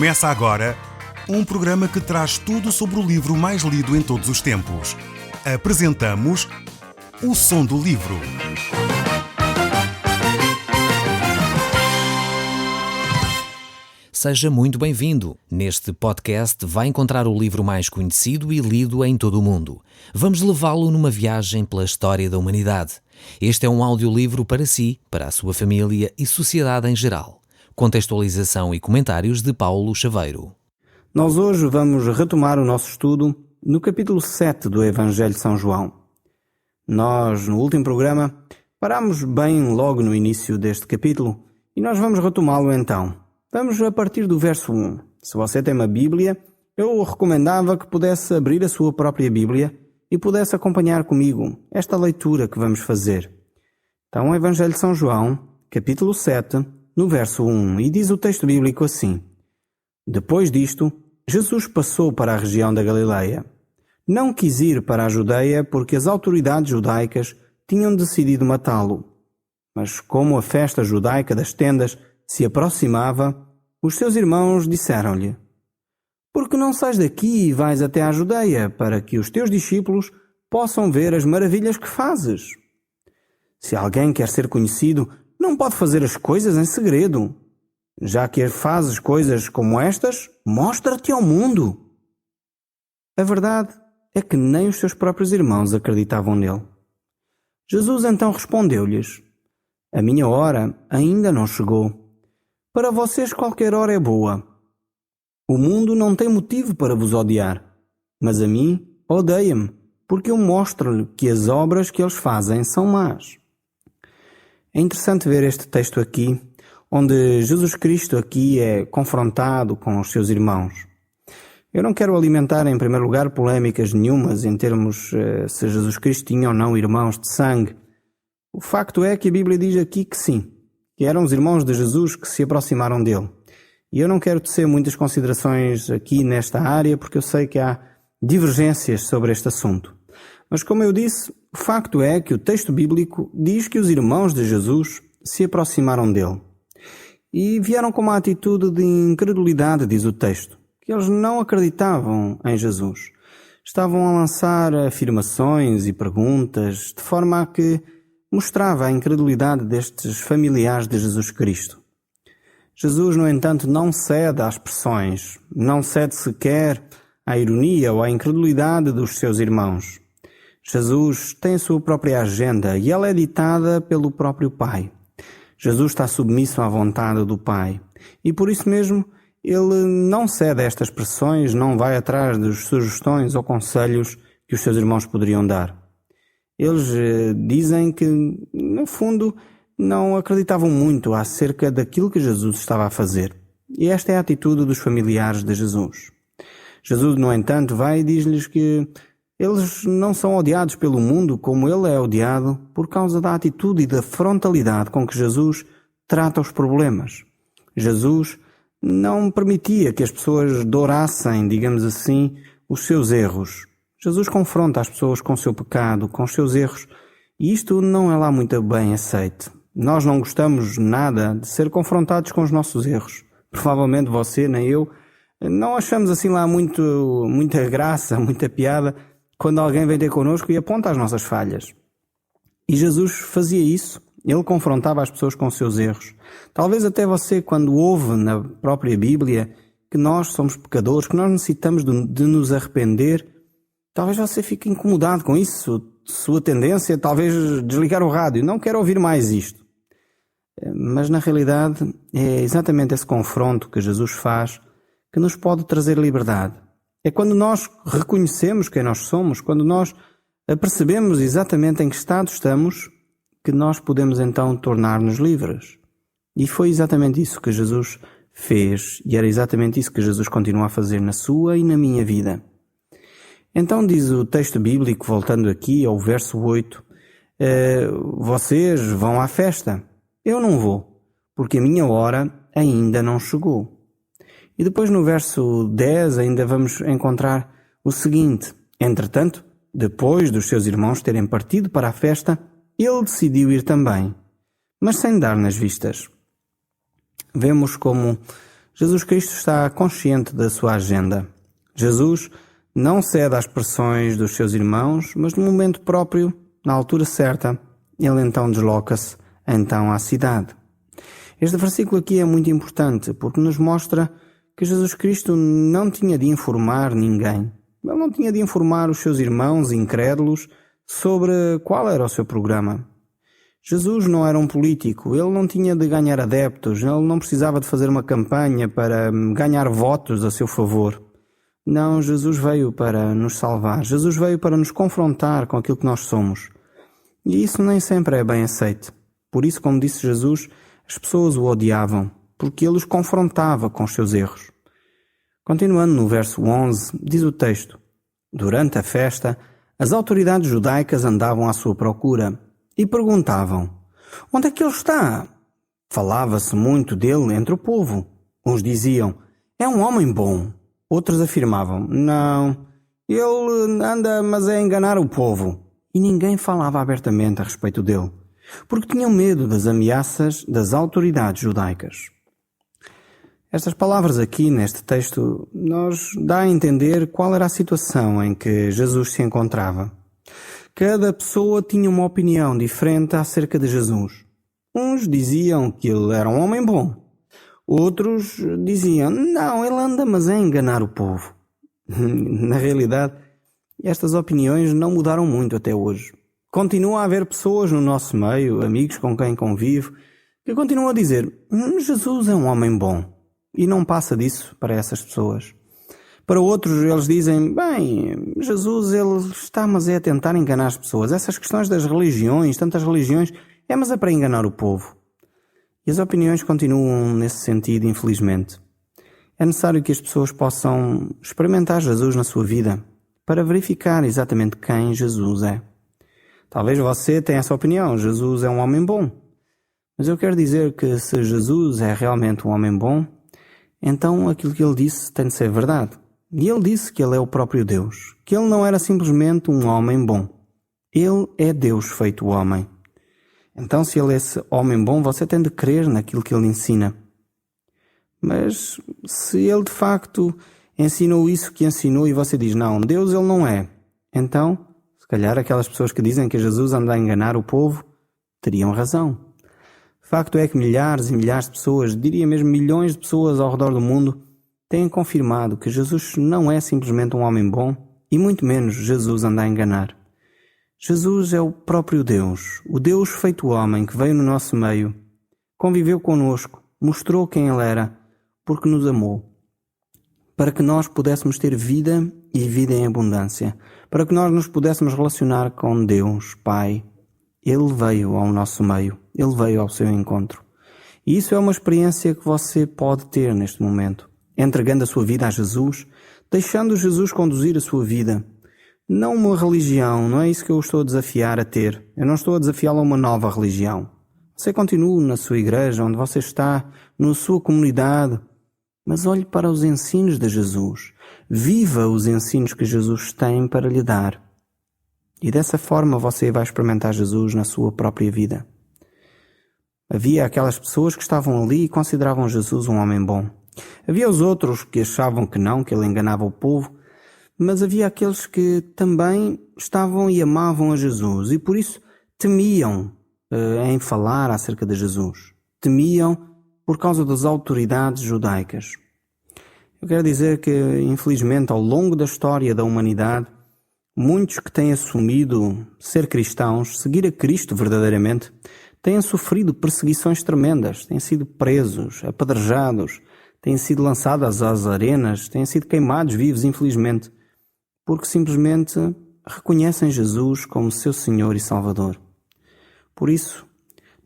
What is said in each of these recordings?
Começa agora um programa que traz tudo sobre o livro mais lido em todos os tempos. Apresentamos O Som do Livro. Seja muito bem-vindo. Neste podcast vai encontrar o livro mais conhecido e lido em todo o mundo. Vamos levá-lo numa viagem pela história da humanidade. Este é um audiolivro para si, para a sua família e sociedade em geral. Contextualização e comentários de Paulo Chaveiro. Nós hoje vamos retomar o nosso estudo no capítulo 7 do Evangelho de São João. Nós, no último programa, parámos bem logo no início deste capítulo e nós vamos retomá-lo então. Vamos a partir do verso 1. Se você tem uma Bíblia, eu recomendava que pudesse abrir a sua própria Bíblia e pudesse acompanhar comigo esta leitura que vamos fazer. Então, o Evangelho de São João, capítulo 7, no verso 1, e diz o texto bíblico assim: Depois disto, Jesus passou para a região da Galileia. Não quis ir para a Judeia porque as autoridades judaicas tinham decidido matá-lo. Mas como a festa judaica das tendas se aproximava, os seus irmãos disseram-lhe: Por que não sais daqui e vais até à Judeia, para que os teus discípulos possam ver as maravilhas que fazes? Se alguém quer ser conhecido, não pode fazer as coisas em segredo. Já que fazes coisas como estas, mostra-te ao mundo. A verdade é que nem os seus próprios irmãos acreditavam nele. Jesus então respondeu-lhes: A minha hora ainda não chegou. Para vocês qualquer hora é boa. O mundo não tem motivo para vos odiar, mas a mim odeia-me, porque eu mostro-lhe que as obras que eles fazem são más. É interessante ver este texto aqui, onde Jesus Cristo aqui é confrontado com os seus irmãos. Eu não quero alimentar em primeiro lugar polémicas nenhumas em termos se Jesus Cristo tinha ou não irmãos de sangue. O facto é que a Bíblia diz aqui que sim, que eram os irmãos de Jesus que se aproximaram dele. E eu não quero tecer muitas considerações aqui nesta área, porque eu sei que há divergências sobre este assunto. Mas como eu disse, o facto é que o texto bíblico diz que os irmãos de Jesus se aproximaram dele. E vieram com uma atitude de incredulidade, diz o texto, que eles não acreditavam em Jesus. Estavam a lançar afirmações e perguntas, de forma a que mostrava a incredulidade destes familiares de Jesus Cristo. Jesus, no entanto, não cede às pressões, não cede sequer à ironia ou à incredulidade dos seus irmãos. Jesus tem a sua própria agenda e ela é ditada pelo próprio Pai. Jesus está submisso à vontade do Pai e por isso mesmo ele não cede a estas pressões, não vai atrás das sugestões ou conselhos que os seus irmãos poderiam dar. Eles dizem que, no fundo, não acreditavam muito acerca daquilo que Jesus estava a fazer. E esta é a atitude dos familiares de Jesus. Jesus, no entanto, vai e diz-lhes que eles não são odiados pelo mundo como ele é odiado por causa da atitude e da frontalidade com que Jesus trata os problemas. Jesus não permitia que as pessoas dourassem, digamos assim, os seus erros. Jesus confronta as pessoas com o seu pecado, com os seus erros, e isto não é lá muito bem aceito. Nós não gostamos nada de ser confrontados com os nossos erros. Provavelmente você, nem eu, não achamos assim lá muita graça, muita piada, quando alguém vem ter connosco e aponta as nossas falhas. E Jesus fazia isso. Ele confrontava as pessoas com os seus erros. Talvez até você, quando ouve na própria Bíblia que nós somos pecadores, que nós necessitamos de nos arrepender, talvez você fique incomodado com isso. Sua tendência é talvez desligar o rádio. Não quero ouvir mais isto. Mas na realidade é exatamente esse confronto que Jesus faz que nos pode trazer liberdade. É quando nós reconhecemos quem nós somos, quando nós percebemos exatamente em que estado estamos, que nós podemos então tornar-nos livres. E foi exatamente isso que Jesus fez, e era exatamente isso que Jesus continua a fazer na sua e na minha vida. Então diz o texto bíblico, voltando aqui ao verso 8, vocês vão à festa, eu não vou, porque a minha hora ainda não chegou. E depois no verso 10 ainda vamos encontrar o seguinte: Entretanto, depois dos seus irmãos terem partido para a festa, ele decidiu ir também, mas sem dar nas vistas. Vemos como Jesus Cristo está consciente da sua agenda. Jesus não cede às pressões dos seus irmãos, mas no momento próprio, na altura certa, ele então desloca-se à cidade. Este versículo aqui é muito importante porque nos mostra que Jesus Cristo não tinha de informar ninguém. Ele não tinha de informar os seus irmãos incrédulos sobre qual era o seu programa. Jesus não era um político, ele não tinha de ganhar adeptos, ele não precisava de fazer uma campanha para ganhar votos a seu favor. Não, Jesus veio para nos salvar, Jesus veio para nos confrontar com aquilo que nós somos. E isso nem sempre é bem aceito. Por isso, como disse Jesus, as pessoas o odiavam, porque ele os confrontava com os seus erros. Continuando no verso 11, diz o texto: durante a festa, as autoridades judaicas andavam à sua procura e perguntavam: onde é que ele está? Falava-se muito dele entre o povo. Uns diziam: é um homem bom. Outros afirmavam: não, ele anda, mas é enganar o povo. E ninguém falava abertamente a respeito dele, porque tinham medo das ameaças das autoridades judaicas. Estas palavras aqui neste texto nos dá a entender qual era a situação em que Jesus se encontrava. Cada pessoa tinha uma opinião diferente acerca de Jesus. Uns diziam que ele era um homem bom. Outros diziam: não, ele anda, mas é enganar o povo. Na realidade, estas opiniões não mudaram muito até hoje. Continua a haver pessoas no nosso meio, amigos com quem convivo, que continuam a dizer: Jesus é um homem bom. E não passa disso para essas pessoas. Para outros, eles dizem: bem, Jesus ele está, mas é a tentar enganar as pessoas. Essas questões das religiões, tantas religiões, mas é para enganar o povo. E as opiniões continuam nesse sentido, infelizmente. É necessário que as pessoas possam experimentar Jesus na sua vida para verificar exatamente quem Jesus é. Talvez você tenha essa opinião: Jesus é um homem bom. Mas eu quero dizer que se Jesus é realmente um homem bom, então aquilo que ele disse tem de ser verdade. E ele disse que ele é o próprio Deus, que ele não era simplesmente um homem bom. Ele é Deus feito homem. Então, se ele é esse homem bom, você tem de crer naquilo que ele ensina. Mas se ele de facto ensinou isso que ensinou e você diz: não, Deus ele não é, então, se calhar aquelas pessoas que dizem que Jesus anda a enganar o povo teriam razão. O facto é que milhares e milhares de pessoas, diria mesmo milhões de pessoas ao redor do mundo, têm confirmado que Jesus não é simplesmente um homem bom e muito menos Jesus anda a enganar. Jesus é o próprio Deus, o Deus feito homem que veio no nosso meio, conviveu conosco, mostrou quem ele era, porque nos amou, para que nós pudéssemos ter vida e vida em abundância, para que nós nos pudéssemos relacionar com Deus, Pai. Ele veio ao nosso meio, ele veio ao seu encontro. E isso é uma experiência que você pode ter neste momento, entregando a sua vida a Jesus, deixando Jesus conduzir a sua vida. Não uma religião, não é isso que eu estou a desafiar a ter. Eu não estou a desafiá-lo a uma nova religião. Você continua na sua igreja, onde você está, na sua comunidade, mas olhe para os ensinos de Jesus. Viva os ensinos que Jesus tem para lhe dar. E dessa forma você vai experimentar Jesus na sua própria vida. Havia aquelas pessoas que estavam ali e consideravam Jesus um homem bom. Havia os outros que achavam que não, que ele enganava o povo, mas havia aqueles que também estavam e amavam a Jesus e por isso temiam em falar acerca de Jesus. Temiam por causa das autoridades judaicas. Eu quero dizer que, infelizmente, ao longo da história da humanidade, muitos que têm assumido ser cristãos, seguir a Cristo verdadeiramente, têm sofrido perseguições tremendas, têm sido presos, apedrejados, têm sido lançados às arenas, têm sido queimados vivos, infelizmente, porque simplesmente reconhecem Jesus como seu Senhor e Salvador. Por isso,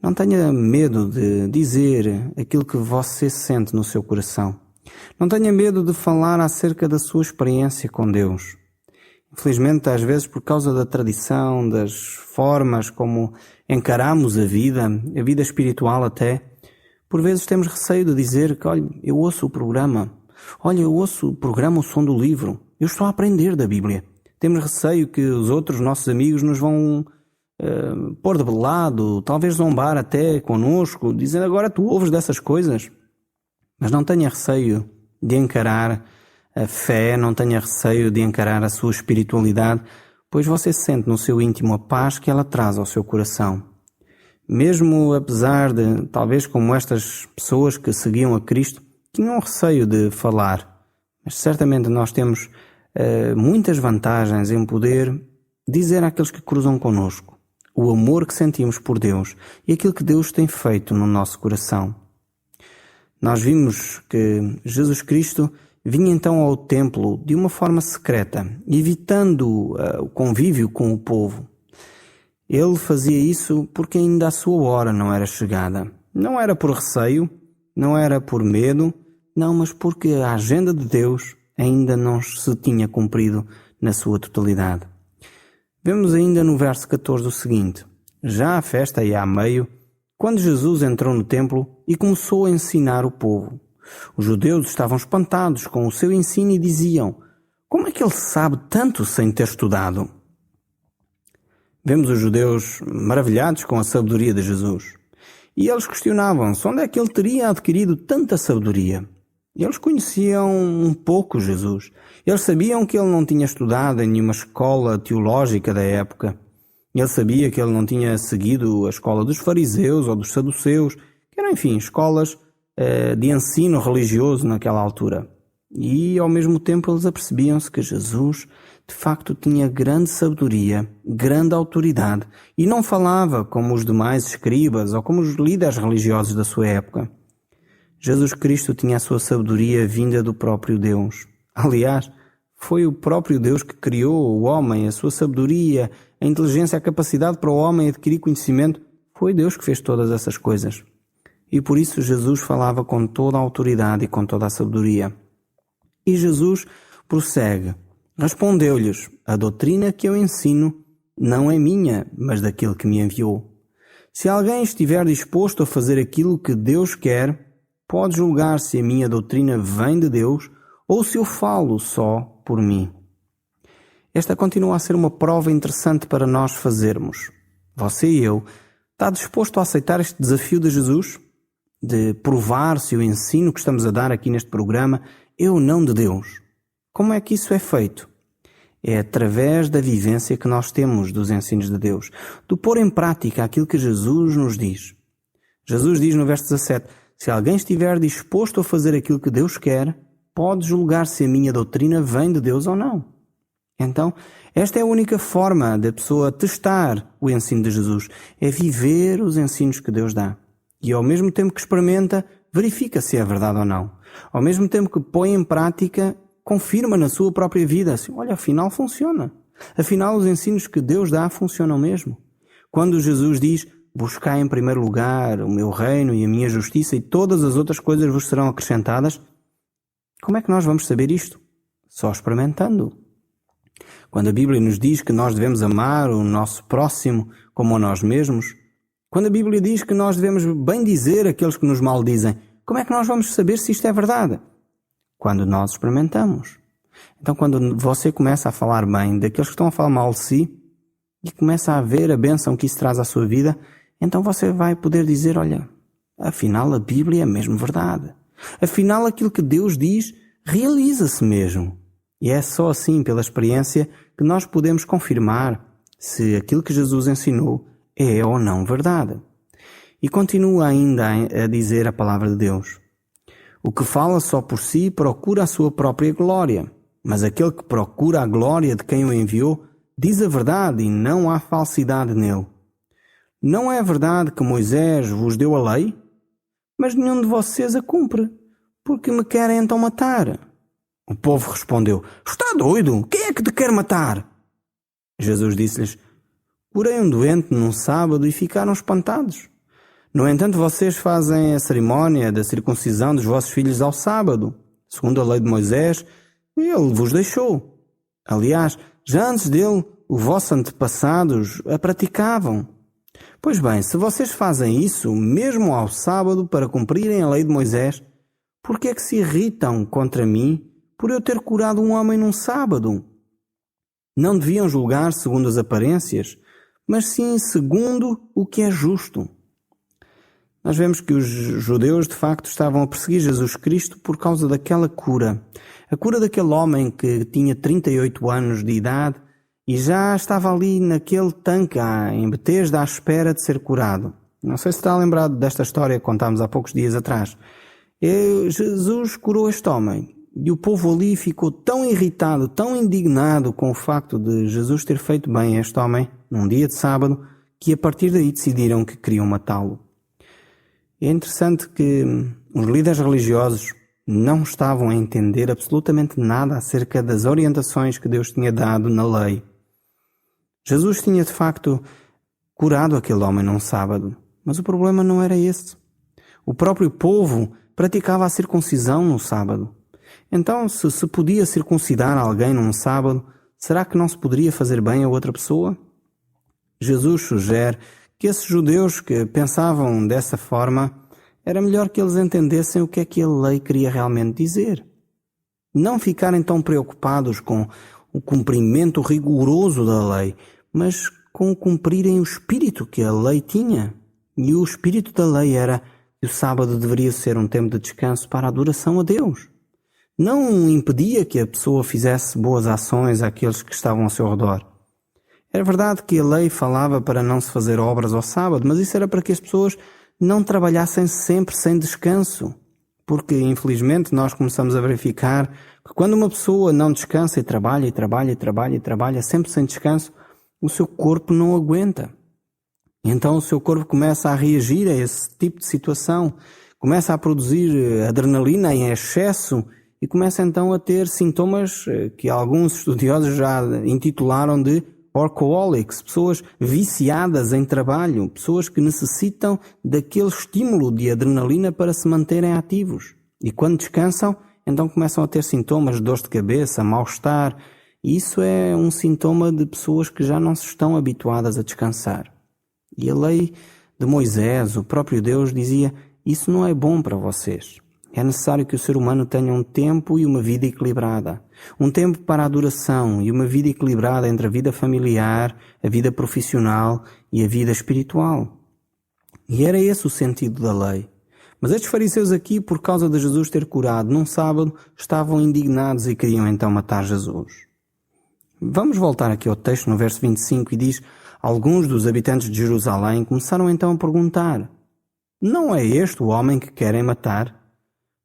não tenha medo de dizer aquilo que você sente no seu coração. Não tenha medo de falar acerca da sua experiência com Deus. Infelizmente, às vezes, por causa da tradição, das formas como encaramos a vida espiritual até, por vezes temos receio de dizer que, olha, eu ouço o programa, O Som do Livro, eu estou a aprender da Bíblia. Temos receio que os outros nossos amigos nos vão pôr de lado, talvez zombar até connosco, dizendo: agora tu ouves dessas coisas. Mas não tenha receio de encarar a fé, não tenha receio de encarar a sua espiritualidade, pois você sente no seu íntimo a paz que ela traz ao seu coração. Mesmo apesar de, talvez como estas pessoas que seguiam a Cristo, tinham receio de falar, mas certamente nós temos muitas vantagens em poder dizer àqueles que cruzam connosco o amor que sentimos por Deus e aquilo que Deus tem feito no nosso coração. Nós vimos que Jesus Cristo vinha então ao templo de uma forma secreta, evitando o convívio com o povo. Ele fazia isso porque ainda a sua hora não era chegada. Não era por receio, não era por medo, não, mas porque a agenda de Deus ainda não se tinha cumprido na sua totalidade. Vemos ainda no verso 14 o seguinte: já a festa ia a meio, quando Jesus entrou no templo e começou a ensinar o povo. Os judeus estavam espantados com o seu ensino e diziam: como é que ele sabe tanto sem ter estudado? Vemos os judeus maravilhados com a sabedoria de Jesus. E eles questionavam-se onde é que ele teria adquirido tanta sabedoria. Eles conheciam um pouco Jesus. Eles sabiam que ele não tinha estudado em nenhuma escola teológica da época. Ele sabia que ele não tinha seguido a escola dos fariseus ou dos saduceus, que eram, enfim, escolas de ensino religioso naquela altura. E, ao mesmo tempo, eles apercebiam-se que Jesus, de facto, tinha grande sabedoria, grande autoridade, e não falava como os demais escribas ou como os líderes religiosos da sua época. Jesus Cristo tinha a sua sabedoria vinda do próprio Deus. Aliás, foi o próprio Deus que criou o homem, a sua sabedoria, a inteligência, a capacidade para o homem adquirir conhecimento. Foi Deus que fez todas essas coisas. E por isso Jesus falava com toda a autoridade e com toda a sabedoria. E Jesus prossegue. Respondeu-lhes: a doutrina que eu ensino não é minha, mas daquele que me enviou. Se alguém estiver disposto a fazer aquilo que Deus quer, pode julgar se a minha doutrina vem de Deus ou se eu falo só por mim. Esta continua a ser uma prova interessante para nós fazermos. Você e eu, está disposto a aceitar este desafio de Jesus? De provar se o ensino que estamos a dar aqui neste programa é ou não de Deus? Como é que isso é feito? É através da vivência que nós temos dos ensinos de Deus, do pôr em prática aquilo que Jesus nos diz. Jesus diz no verso 17: se alguém estiver disposto a fazer aquilo que Deus quer, pode julgar se a minha doutrina vem de Deus ou não. Então, esta é a única forma da pessoa testar o ensino de Jesus, é viver os ensinos que Deus dá. E ao mesmo tempo que experimenta, verifica se é verdade ou não. Ao mesmo tempo que põe em prática, confirma na sua própria vida, assim, olha, afinal funciona. Afinal, os ensinos que Deus dá funcionam mesmo. Quando Jesus diz: buscai em primeiro lugar o meu reino e a minha justiça e todas as outras coisas vos serão acrescentadas, como é que nós vamos saber isto? Só experimentando. Quando a Bíblia nos diz que nós devemos amar o nosso próximo como a nós mesmos, quando a Bíblia diz que nós devemos bendizer aqueles que nos maldizem, como é que nós vamos saber se isto é verdade? Quando nós experimentamos. Então, quando você começa a falar bem daqueles que estão a falar mal de si e começa a ver a bênção que isso traz à sua vida, então você vai poder dizer: olha, afinal a Bíblia é mesmo verdade. Afinal aquilo que Deus diz realiza-se mesmo. E é só assim, pela experiência, que nós podemos confirmar se aquilo que Jesus ensinou é ou não verdade. E continua ainda a dizer a palavra de Deus: o que fala só por si procura a sua própria glória, mas aquele que procura a glória de quem o enviou diz a verdade e não há falsidade nele. Não é verdade que Moisés vos deu a lei? Mas nenhum de vocês a cumpre, porque me querem então matar. O povo respondeu: está doido? Quem é que te quer matar? Jesus disse-lhes: curei um doente num sábado e ficaram espantados. No entanto, vocês fazem a cerimónia da circuncisão dos vossos filhos ao sábado. Segundo a lei de Moisés, ele vos deixou. Aliás, já antes dele, os vossos antepassados a praticavam. Pois bem, se vocês fazem isso, mesmo ao sábado, para cumprirem a lei de Moisés, por que é que se irritam contra mim por eu ter curado um homem num sábado? Não deviam julgar segundo as aparências, mas sim segundo o que é justo. nós vemos que os judeus de facto estavam a perseguir Jesus Cristo por causa daquela cura. A cura daquele homem que tinha 38 anos de idade e já estava ali naquele tanque em Betesda à espera de ser curado. Não sei se está lembrado desta história que contámos há poucos dias atrás. Jesus curou este homem e o povo ali ficou tão irritado, tão indignado com o facto de Jesus ter feito bem a este homem num dia de sábado, que a partir daí decidiram que queriam matá-lo. É interessante que os líderes religiosos não estavam a entender absolutamente nada acerca das orientações que Deus tinha dado na lei. Jesus tinha de facto curado aquele homem num sábado, mas o problema não era esse. O próprio povo praticava a circuncisão no sábado. Então, se podia circuncidar alguém num sábado, será que não se poderia fazer bem a outra pessoa? Jesus sugere que esses judeus que pensavam dessa forma, era melhor que eles entendessem o que é que a lei queria realmente dizer. Não ficarem tão preocupados com o cumprimento rigoroso da lei, mas com cumprirem o espírito que a lei tinha. E o espírito da lei era que o sábado deveria ser um tempo de descanso para a adoração a Deus. Não impedia que a pessoa fizesse boas ações àqueles que estavam ao seu redor. Era verdade que a lei falava para não se fazer obras ao sábado, mas isso era para que as pessoas não trabalhassem sempre sem descanso. Porque, infelizmente, nós começamos a verificar que quando uma pessoa não descansa e trabalha sempre sem descanso, o seu corpo não aguenta. Então o seu corpo começa a reagir a esse tipo de situação, começa a produzir adrenalina em excesso e começa então a ter sintomas que alguns estudiosos já intitularam de workaholics, pessoas viciadas em trabalho, pessoas que necessitam daquele estímulo de adrenalina para se manterem ativos. E quando descansam, então começam a ter sintomas de dores de cabeça, mal-estar. E isso é um sintoma de pessoas que já não se estão habituadas a descansar. E a lei de Moisés, o próprio Deus, dizia: isso não é bom para vocês. É necessário que o ser humano tenha um tempo e uma vida equilibrada. Um tempo para a adoração e uma vida equilibrada entre a vida familiar, a vida profissional e a vida espiritual. E era esse o sentido da lei. Mas estes fariseus aqui, por causa de Jesus ter curado num sábado, estavam indignados e queriam então matar Jesus. Vamos voltar aqui ao texto no verso 25 e diz: alguns dos habitantes de Jerusalém começaram então a perguntar: não é este o homem que querem matar?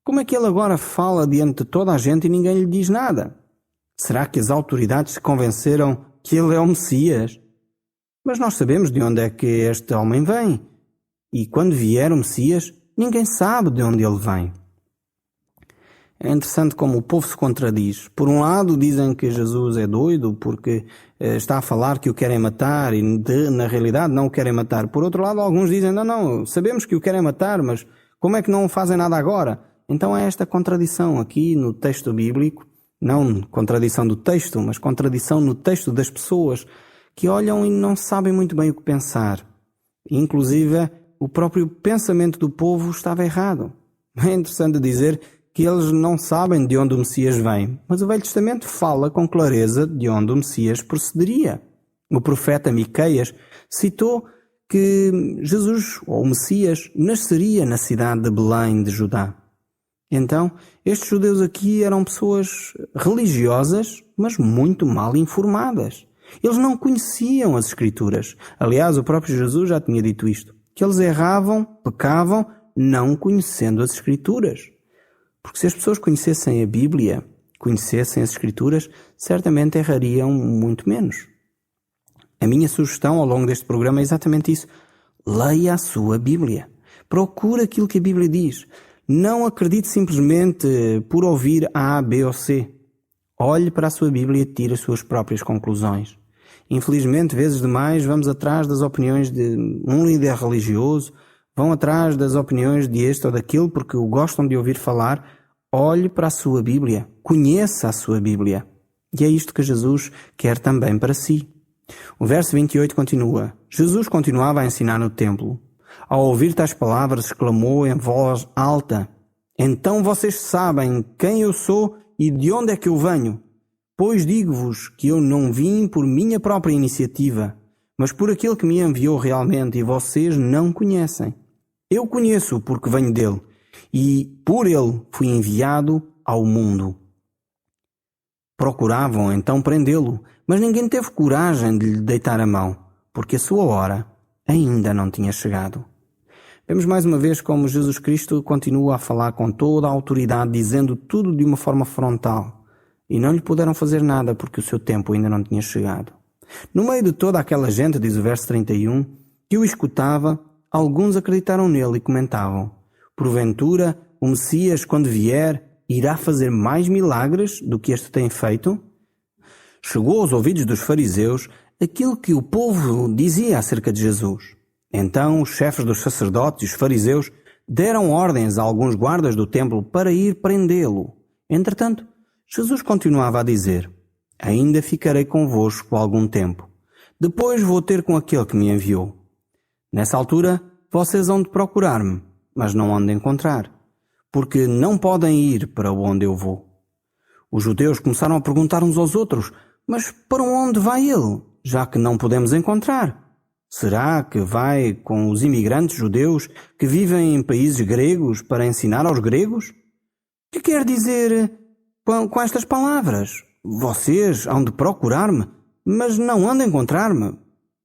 Como é que ele agora fala diante de toda a gente e ninguém lhe diz nada? Será que as autoridades se convenceram que ele é o Messias? Mas nós sabemos de onde é que este homem vem. E quando vier o Messias, ninguém sabe de onde ele vem. É interessante como o povo se contradiz. Por um lado dizem que Jesus é doido porque está a falar que o querem matar e na realidade não o querem matar. Por outro lado, alguns dizem: não, sabemos que o querem matar, mas como é que não fazem nada agora? Então é esta contradição aqui no texto bíblico, não contradição do texto, mas contradição no texto das pessoas que olham e não sabem muito bem o que pensar. Inclusive, o próprio pensamento do povo estava errado. É interessante dizer que eles não sabem de onde o Messias vem, mas o Velho Testamento fala com clareza de onde o Messias procederia. O profeta Miqueias citou que Jesus, ou o Messias, nasceria na cidade de Belém de Judá. Então, estes judeus aqui eram pessoas religiosas, mas muito mal informadas. Eles não conheciam as Escrituras. Aliás, o próprio Jesus já tinha dito isto, que eles erravam, pecavam, não conhecendo as Escrituras. Porque se as pessoas conhecessem a Bíblia, conhecessem as Escrituras, certamente errariam muito menos. A minha sugestão ao longo deste programa é exatamente isso. Leia a sua Bíblia. Procure aquilo que a Bíblia diz. Não acredite simplesmente por ouvir A, B ou C. Olhe para a sua Bíblia e tire as suas próprias conclusões. Infelizmente, vezes demais, vamos atrás das opiniões de um líder religioso, vão atrás das opiniões de este ou daquele porque o gostam de ouvir falar. Olhe para a sua Bíblia. Conheça a sua Bíblia. E é isto que Jesus quer também para si. O verso 28 continua: Jesus continuava a ensinar no templo. Ao ouvir tais palavras, exclamou em voz alta: então vocês sabem quem eu sou e de onde é que eu venho? Pois digo-vos que eu não vim por minha própria iniciativa, mas por aquele que me enviou realmente, e vocês não conhecem. Eu conheço porque venho dele, e por ele fui enviado ao mundo. Procuravam então prendê-lo, mas ninguém teve coragem de lhe deitar a mão, porque a sua hora ainda não tinha chegado. Vemos mais uma vez como Jesus Cristo continua a falar com toda a autoridade, dizendo tudo de uma forma frontal. E não lhe puderam fazer nada porque o seu tempo ainda não tinha chegado. No meio de toda aquela gente, diz o verso 31, que o escutava, alguns acreditaram nele e comentavam: porventura, o Messias, quando vier, irá fazer mais milagres do que este tem feito? Chegou aos ouvidos dos fariseus aquilo que o povo dizia acerca de Jesus. Então os chefes dos sacerdotes e os fariseus deram ordens a alguns guardas do templo para ir prendê-lo. Entretanto, Jesus continuava a dizer: ainda ficarei convosco algum tempo. Depois vou ter com aquele que me enviou. Nessa altura, vocês hão de procurar-me, mas não hão de encontrar, porque não podem ir para onde eu vou. Os judeus começaram a perguntar uns aos outros: mas para onde vai ele, já que não podemos encontrar? Será que vai com os imigrantes judeus que vivem em países gregos para ensinar aos gregos? O que quer dizer com estas palavras? Vocês hão de procurar-me, mas não hão de encontrar-me,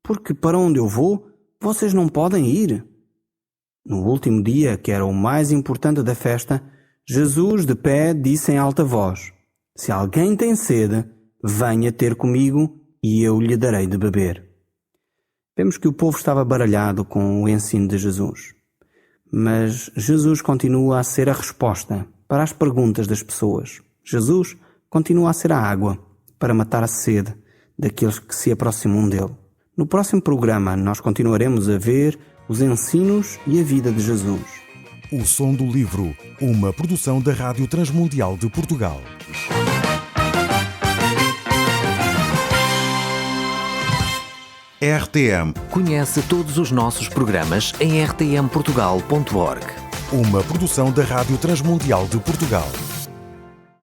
porque para onde eu vou, vocês não podem ir. No último dia, que era o mais importante da festa, Jesus, de pé, disse em alta voz: se alguém tem sede, venha ter comigo e eu lhe darei de beber. Vemos que o povo estava baralhado com o ensino de Jesus. Mas Jesus continua a ser a resposta para as perguntas das pessoas. Jesus continua a ser a água para matar a sede daqueles que se aproximam dele. No próximo programa, nós continuaremos a ver os ensinos e a vida de Jesus. O Som do Livro, uma produção da Rádio Transmundial de Portugal. RTM. Conhece todos os nossos programas em rtmportugal.org. Uma produção da Rádio Transmundial de Portugal.